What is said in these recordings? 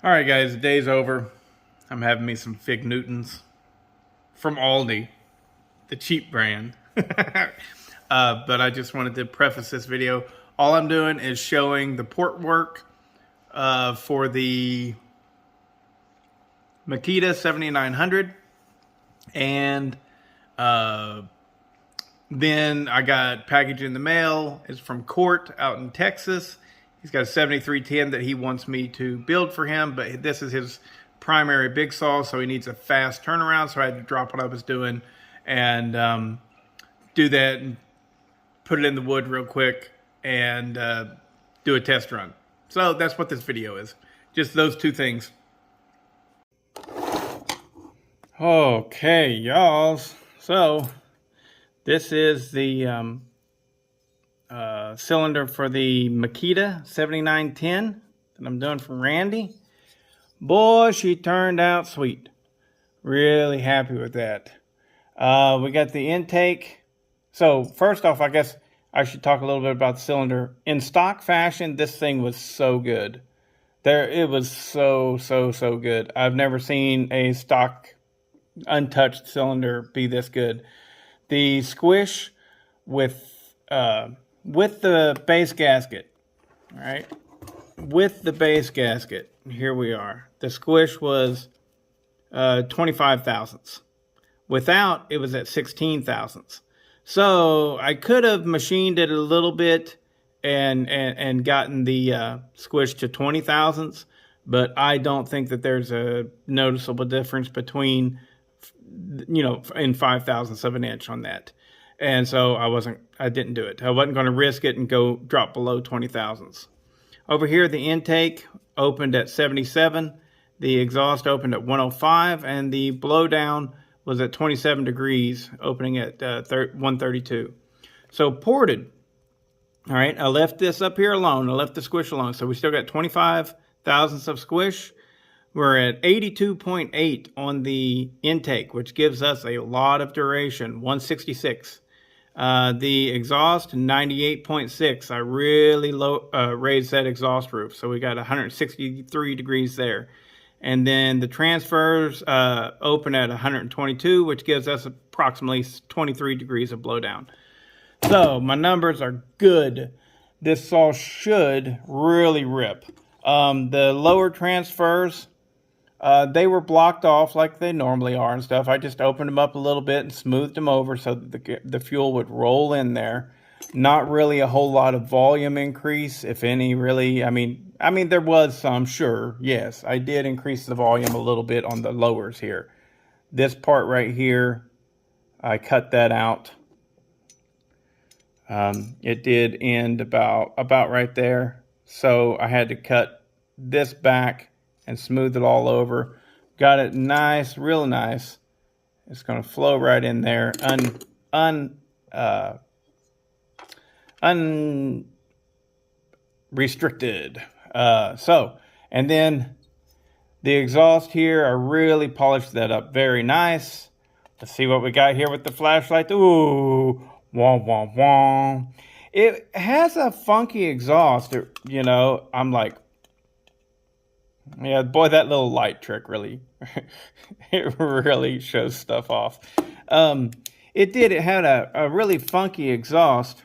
All right, guys, the day's over. I'm having me some Fig Newtons from Aldi, the cheap brand. But I just wanted to preface this video. All I'm doing is showing the port work for the Makita 7900. And then I got package in the mail. It's from Court out in Texas. He's got a 7310 that he wants me to build for him, but this is his primary big saw, so he needs a fast turnaround. So I had to drop what I was doing and do that and put it in the wood real quick and do a test run. So that's what this video is. Just those two things. Okay, y'all. So this is the cylinder for the Makita 7910 that I'm doing from Randy. Boy, she turned out sweet. Really happy with that. We got the intake. So first off, I guess I should talk a little bit about the cylinder. In stock fashion, this thing was so good. It was so good. I've never seen a stock untouched cylinder be this good. The squish with the base gasket, all right? With the base gasket, here we are. The squish was 25 thousandths. Without, it was at 16 thousandths. So I could have machined it a little bit and gotten the squish to 20 thousandths, but I don't think that there's a noticeable difference between, in 5 thousandths of an inch on that. And so I didn't do it. I wasn't going to risk it and go drop below 20 thousandths. Over here, the intake opened at 77. The exhaust opened at 105. And the blowdown was at 27 degrees, opening at 132. So ported. All right, I left this up here alone. I left the squish alone. So we still got 25 thousandths of squish. We're at 82.8 on the intake, which gives us a lot of duration, 166. The exhaust, 98.6. I really raised that exhaust roof, so we got 163 degrees there. And then the transfers open at 122, which gives us approximately 23 degrees of blowdown. So my numbers are good. This saw should really rip. The lower transfers, they were blocked off like they normally are and stuff. I just opened them up a little bit and smoothed them over so that the fuel would roll in there. Not really a whole lot of volume increase, if any, really. I mean, there was some, sure. Yes, I did increase the volume a little bit on the lowers here. This part right here, I cut that out. It did end about right there. So I had to cut this back and smooth it all over. Got it nice, real nice. It's going to flow right in there, unrestricted. And then the exhaust here, I really polished that up very nice. Let's see what we got here with the flashlight. Ooh, wah, wah, wah. It has a funky exhaust, I'm like, yeah, boy, that little light trick really, it really shows stuff off. It had a really funky exhaust.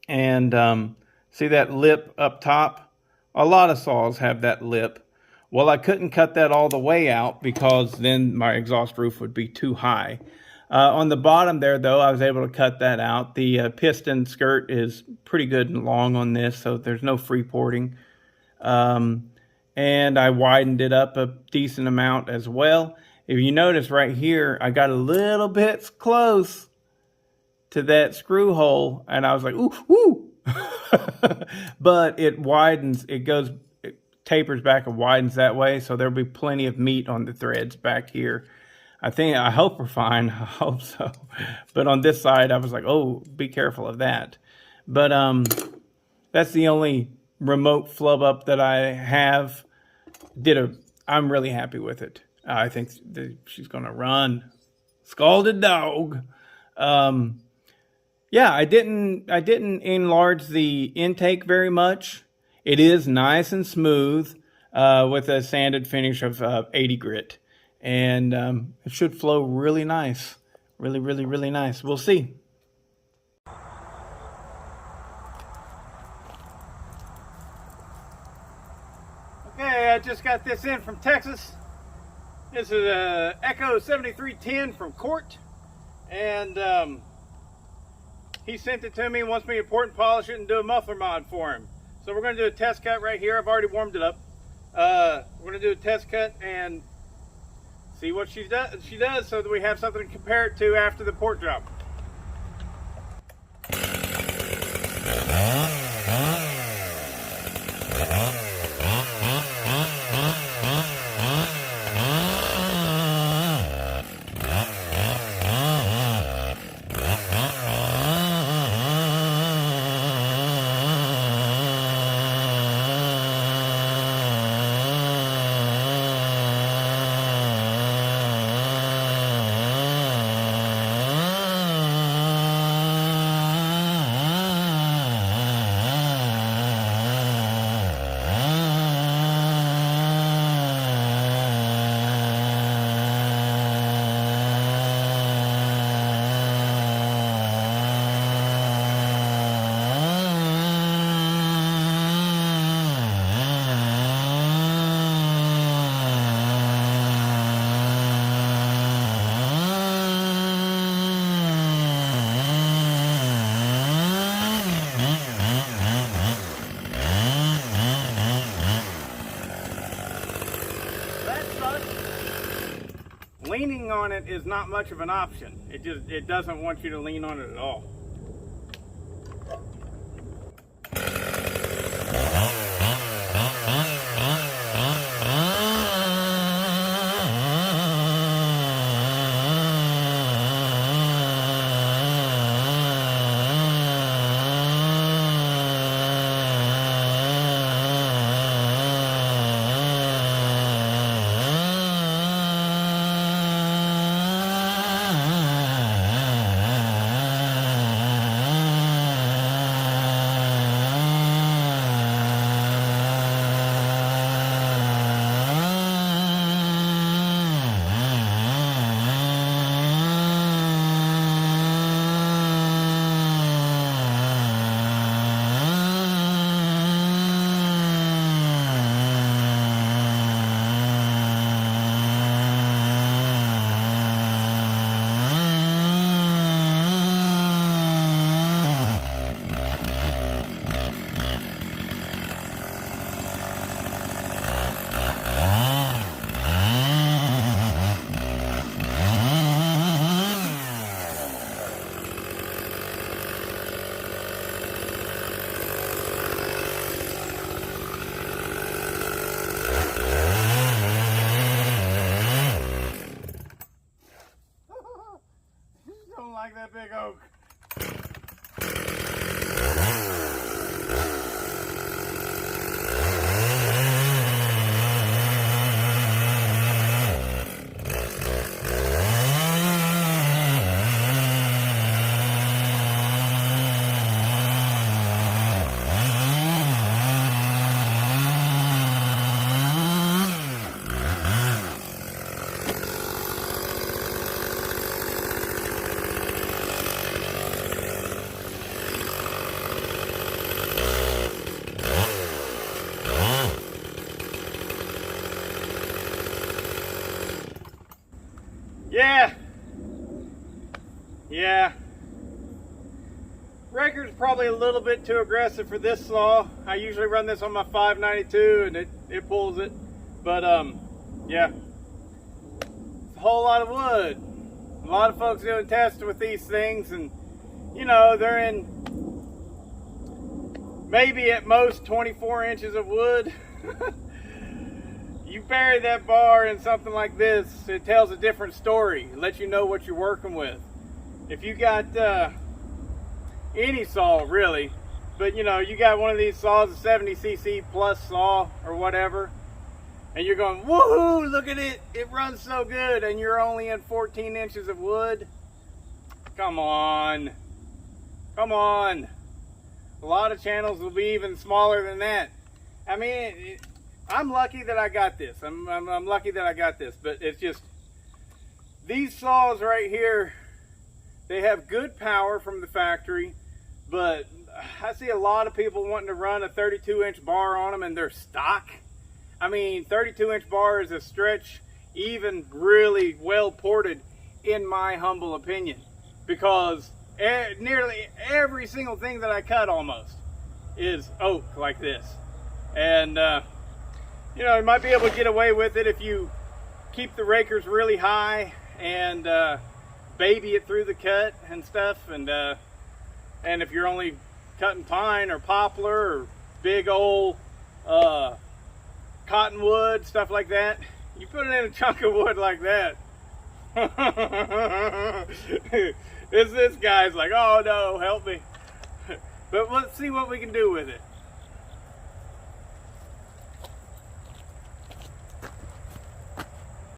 And see that lip up top? A lot of saws have that lip. Well, I couldn't cut that all the way out because then my exhaust roof would be too high. On the bottom there, though, I was able to cut that out. The piston skirt is pretty good and long on this, so there's no free porting. And I widened it up a decent amount as well. If you notice right here, I got a little bit close to that screw hole, and I was like, ooh, ooh. But it widens, it tapers back and widens that way, so there'll be plenty of meat on the threads back here. I hope we're fine. I hope so. But on this side, I was like, oh, be careful of that. But that's the only remote flub up that I have. I'm really happy with it. I think she's gonna run. Scalded dog. Yeah, I didn't enlarge the intake very much. It is nice and smooth. with a sanded finish of 80 grit. And it should flow really nice. Really, really, really nice. We'll see. Okay, I just got this in from Texas. This is a Echo 7310 from Court, and he sent it to me and wants me to port and polish it and do a muffler mod for him. So we're going to do a test cut right here. I've already warmed it up. We're going to do a test cut and see what she does so that we have something to compare it to after the port job. Leaning on it is not much of an option. It doesn't want you to lean on it at all. Like that big oak. Yeah. Record's probably a little bit too aggressive for this saw. I usually run this on my 592 and it pulls it. But yeah. It's a whole lot of wood. A lot of folks doing tests with these things, and you know, they're in maybe at most 24 inches of wood. You bury that bar in something like this, it tells a different story. It lets you know what you're working with. If you got any saw really, but you know, you got one of these saws, a 70cc plus saw or whatever, and you're going, woohoo, look at it, it runs so good, and you're only in 14 inches of wood. Come on. Come on. A lot of channels will be even smaller than that. I mean, I'm lucky that I got this. I'm lucky that I got this, but it's just, these saws right here, they have good power from the factory, but I see a lot of people wanting to run a 32-inch bar on them and they're stock. I mean, 32-inch bar is a stretch, even really well ported, in my humble opinion, because nearly every single thing that I cut almost is oak like this. And you know, you might be able to get away with it if you keep the rakers really high and baby it through the cut and stuff, and if you're only cutting pine or poplar or big old cottonwood, stuff like that, you put it in a chunk of wood like that. This guy's like, oh no, help me. But let's see what we can do with it.